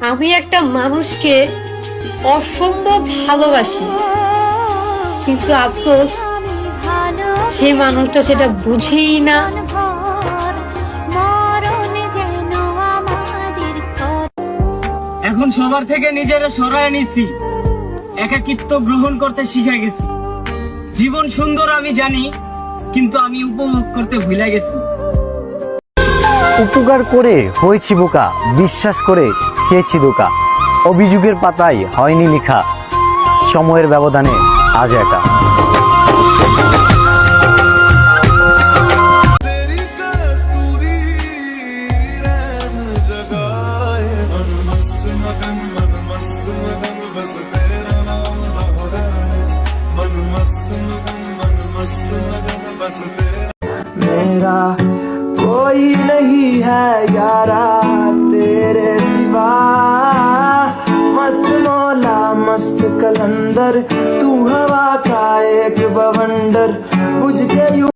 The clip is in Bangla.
আমি একটা মানুষকে অসম্ভব ভালোবাসি, কিন্তু আফসোস সেই মানুষটা সেটা বুঝেই না। এখন সবার থেকে নিজেরা সরায় নিছি, একাকিত্ব গ্রহণ করতে শিখে গেছি। জীবন সুন্দর আমি জানি, কিন্তু আমি উপভোগ করতে ভুলে গেছি। উপকার করে হয়েছি বোকা, বিশ্বাস করে খেয়েছি ধোঁকা। অভিযোগের পাতায় হয়নি লেখা, সময়ের ব্যবধানে আজ একা। मेरा कोई नहीं है यारा तेरे सिवा, मस्त मौला मस्त कलंदर, तू हवा का एक बवंडर, बुझ के